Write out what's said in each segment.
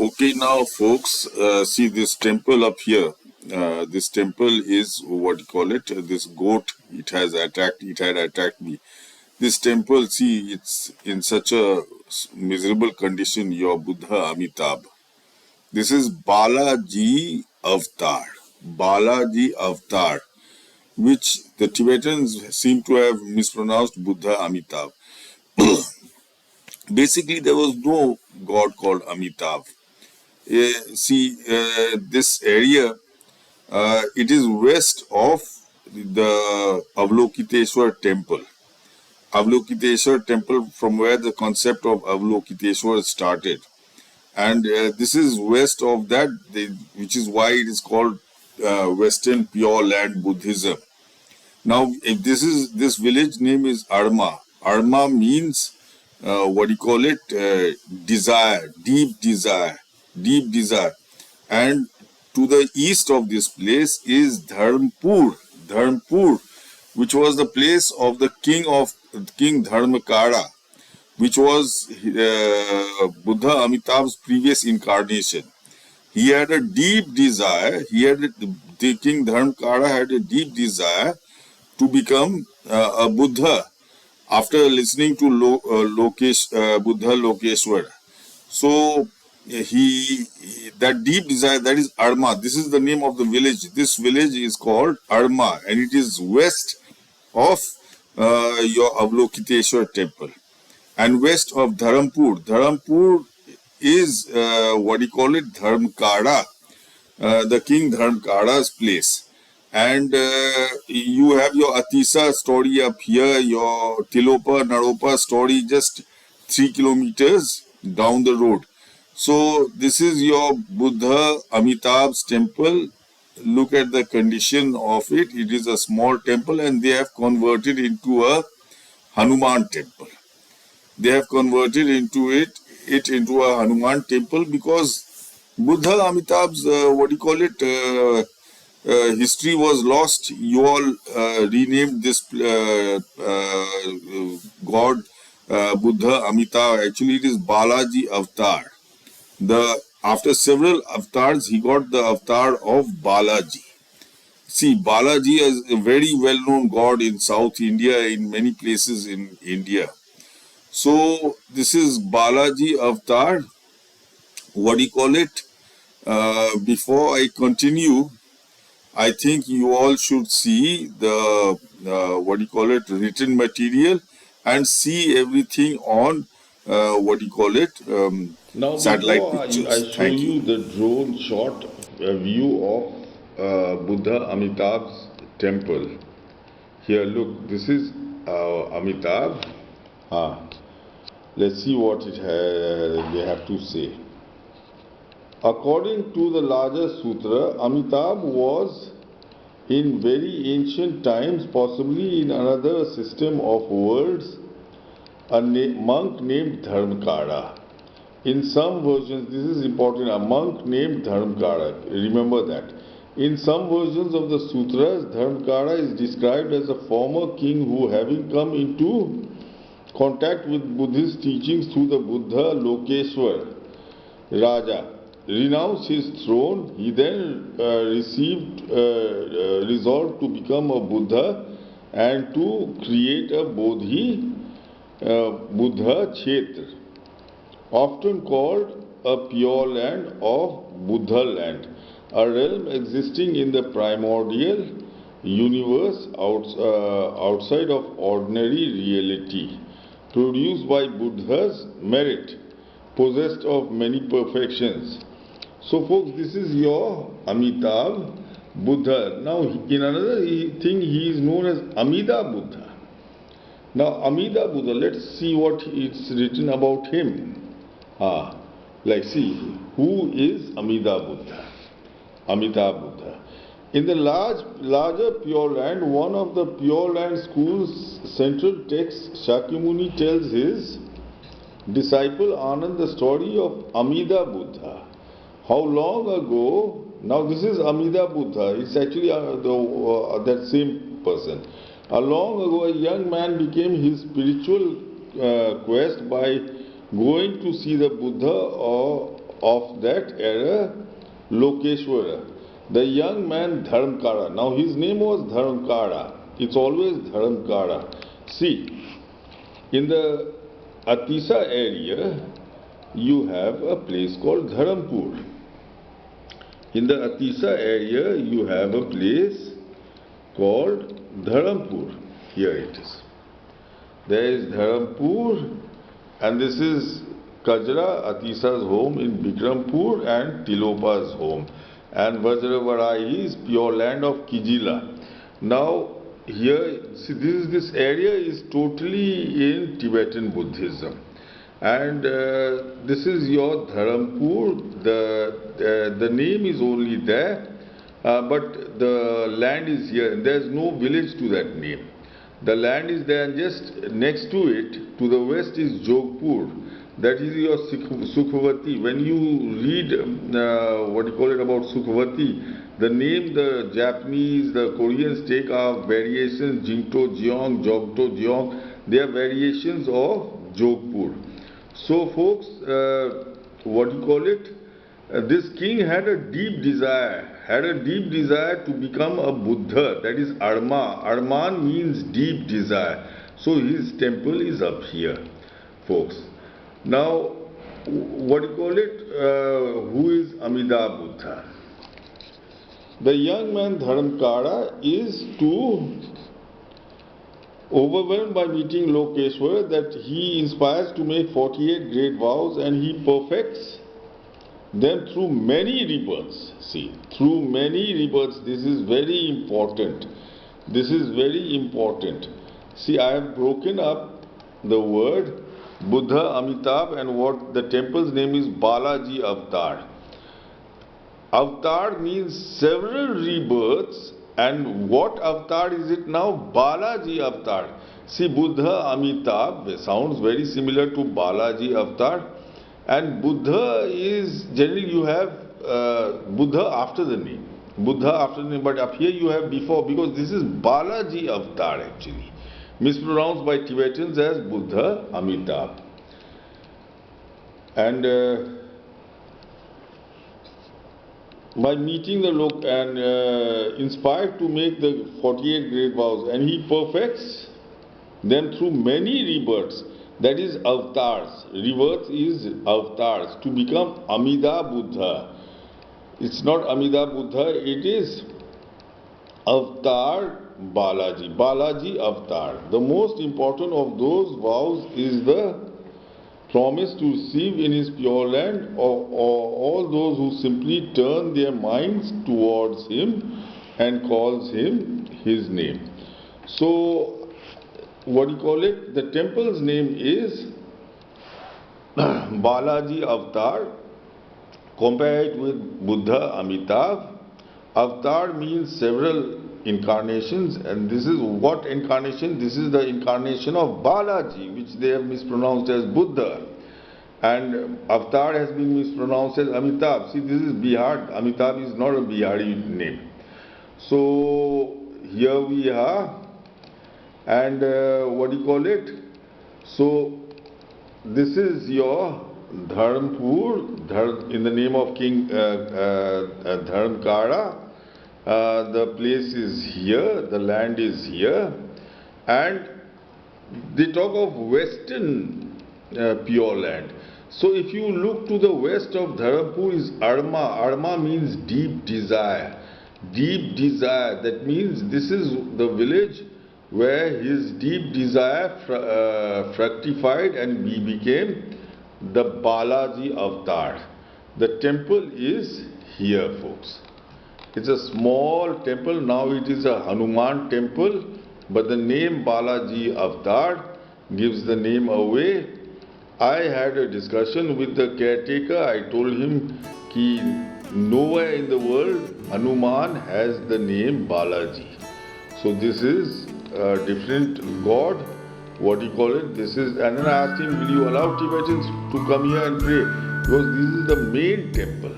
Okay, now folks, see this temple up here. This temple is what you call it. This goat. It had attacked me. This temple, see, it's in such a miserable condition. Your Buddha Amitabh. This is Balaji Avatar. Balaji Avatar, which the Tibetans seem to have mispronounced Buddha Amitabh. Basically, there was no god called Amitabh. This area, it is west of the Avalokiteshwar temple. Avalokiteshwar temple, from where the concept of Avalokiteshwar started. And this is west of that, which is why it is called Western Pure Land Buddhism. Now, if this village name is Arma. Arma means desire, deep desire. And to the east of this place is Dharmpur, which was the place of the King Dharmakara, which was Buddha Amitabh's previous incarnation. He had a deep desire. The King Dharmakara had a deep desire to become a Buddha after listening to Buddha Lokeshwar. So that deep desire, that is Arma. This is the name of the village. This village is called Arma, and it is west of your Avalokiteshwar temple, and west of Dharampur. Dharampur is Dharmakara, the King Dharmakara's place. And you have your Atisa story up here, your Tilopa Naropa story just 3 kilometers down the road. So this is your Buddha Amitabh's temple. Look at the condition of it. It is a small temple, and they have converted into a Hanuman temple. They have converted it into a Hanuman temple because Buddha Amitabh's history was lost. You all renamed this god Buddha Amitabh. Actually, it is Balaji Avatar. After several avatars, he got the avatar of Balaji. See, Balaji is a very well-known god in South India, in many places in India. So this is Balaji Avatar. Before I continue, I think you all should see the written material and see everything on satellite pictures. I show you the drone shot view of Buddha Amitabh's temple. Here, look, this is Amitabh. Let's see what they have to say. According to the larger Sutra, Amitabh was in very ancient times, possibly in another system of worlds, a monk named Dharmakara. In some versions, this is important, a monk named Dharmakara. Remember that. In some versions of the sutras, Dharmakara is described as a former king who, having come into contact with Buddhist teachings through the Buddha Lokeshwar Raja, renounced his throne. He then resolved to become a Buddha and to create a Buddha Kshetra, often called a pure land of Buddha land, a realm existing in the primordial universe outside of ordinary reality, produced by Buddha's merit, possessed of many perfections. So folks, this is your Amitabh Buddha. Now, in another thing, he is known as Amida Buddha. Now, Amida Buddha, let's see what it's written about him. Who is Amida Buddha? Amitabh Buddha. In the larger Pure Land, one of the Pure Land school's central texts, Shakyamuni tells his disciple Anand the story of Amida Buddha. How long ago, now this is Amida Buddha, it's actually that same person. Long ago, a young man became his spiritual quest by going to see the Buddha of that era, Lokeshwara, the young man Dharmakara. Now his name was Dharmakara. It's always Dharmakara. See, in the Atisa area, you have a place called Dharampur. In the Atisa area, you have a place called Dharampur. Here it is. There is Dharampur, and this is Kajra, Atisa's home in Bikrampur, and Tilopa's home. And Vajravarahi is pure land of Kijila. Now, here, see, this area is totally in Tibetan Buddhism. And this is your Dharampur. The name is only there, but the land is here. There is no village to that name. The land is there, and just next to it, to the west, is Jogpur. That is your Sukhavati. When you read about Sukhavati, the name the Japanese, the Koreans take are variations, Jingto Jeong, Jogto Jeong. They are variations of Jogpur. So folks, this king had a deep desire to become a Buddha, that is Arma. Arman means deep desire. So his temple is up here, folks. Now, who is Amitabh Buddha? The young man Dharmakara is overwhelmed by meeting Lokeshwara that he inspires to make 48 great vows, and he perfects them through many rebirths. See, through many rebirths, this is very important. This is very important. See, I have broken up the word Buddha Amitabh, and what the temple's name is Balaji Avatar. Avatar means several rebirths, and what avatar is it now? Balaji Avatar. See, Buddha Amitabh sounds very similar to Balaji Avatar, and Buddha is generally you have Buddha after the name. Buddha after the name, but up here you have before, because this is Balaji Avatar actually, mispronounced by Tibetans as Buddha Amitabh. And by meeting the Lok and inspired to make the 48 great vows, and he perfects them through many rebirths, that is avatars. Rebirth is avatars, to become Amida Buddha. It's not Amida Buddha, it is Avatar Balaji. Balaji Avatar. The most important of those vows is the promise to receive in his pure land all those who simply turn their minds towards him and calls him his name. So, the temple's name is Balaji Avatar. Compare it with Buddha Amitabh. Avatar means several incarnations, and this is what incarnation? This is the incarnation of Balaji, which they have mispronounced as Buddha, and Avatar has been mispronounced as Amitabh. See, this is Bihar. Amitabh is not a Bihari name. So here we are, and so this is your Dharampur, in the name of King Dharmakara. The place is here, the land is here, and they talk of western pure land. So if you look to the west of Dharampur is Arma. Arma means deep desire. Deep desire, that means this is the village where his deep desire fructified and he became the Balaji Avatar. The temple is here, folks. It's a small temple. Now it is a Hanuman temple, but the name Balaji Avatar gives the name away. I had a discussion with the caretaker. I told him that nowhere in the world Hanuman has the name Balaji. So this is a different god. This is, and then I asked him, will you allow Tibetans to come here and pray? Because this is the main temple.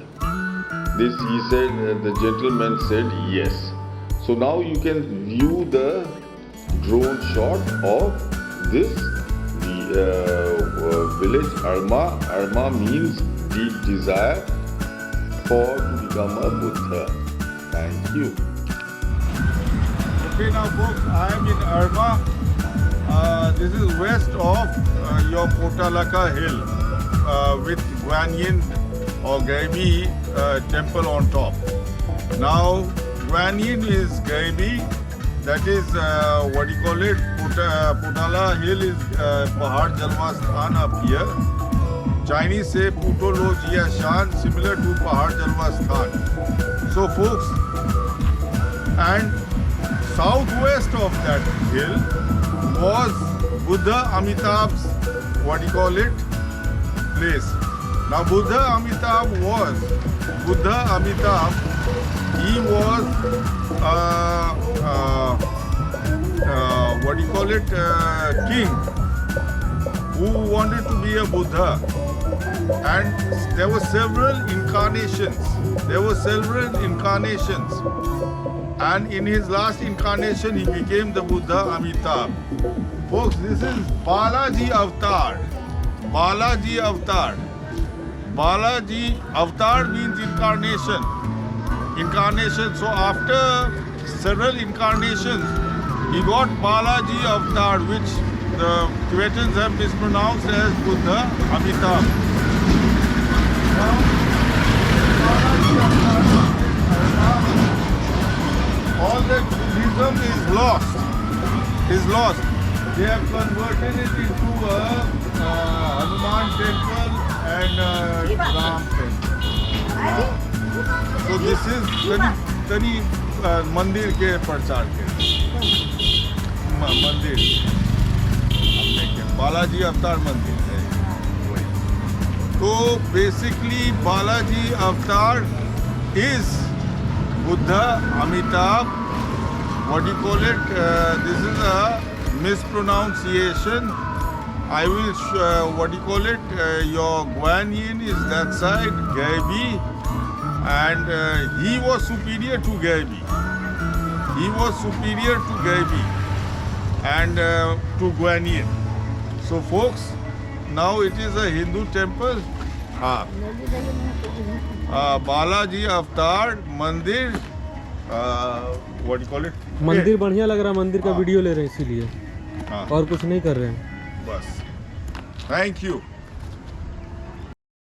This, he said, the gentleman said yes. So now you can view the drone shot of this village Arma. Arma means deep desire to become a Buddha. Thank you. Okay, now folks, I am in Arma. This is west of your Potalaka hill with Guanyin or Gaibi temple on top. Now, Guanyin is Gaibi, that is what do you call it? Potala hill is Pahar Jalwa Sthan up here. Chinese say Puto Lo Jia Shan, similar to Pahar Jalwa Sthan. So folks, and southwest of that hill was Buddha Amitabh's, what do you call it, place. Now Buddha Amitabh, he was what do you call it, king who wanted to be a Buddha, and there were several incarnations. And in his last incarnation, he became the Buddha Amitabh. Folks, this is Balaji Avatar. Balaji Avatar. Balaji Avatar means incarnation. So after several incarnations, he got Balaji Avatar, which the Tibetans have mispronounced as Buddha Amitabh. Now, Balaji Avatar, all that Buddhism is lost. They have converted it into a Hanuman temple and Ram temple. So this is tani मंदिर के प्रचार के मंदिर हमने के बालाजी अवतार मंदिर है वही. तो basically Balaji Avatar is Buddha Amitabh. What do you call it? This is a mispronunciation. I will what do you call it? Your Guanyin is that side, Gaibi, and he was superior to Gaibi. And to Guanyin. So folks, now it is a Hindu temple. Balaji Avatar Mandir. What do you call it? मंदिर बढ़िया लग रहा है, मंदिर का video ले रहे हैं इसीलिए, और कुछ नहीं कर रहे हैं बस. Thank you.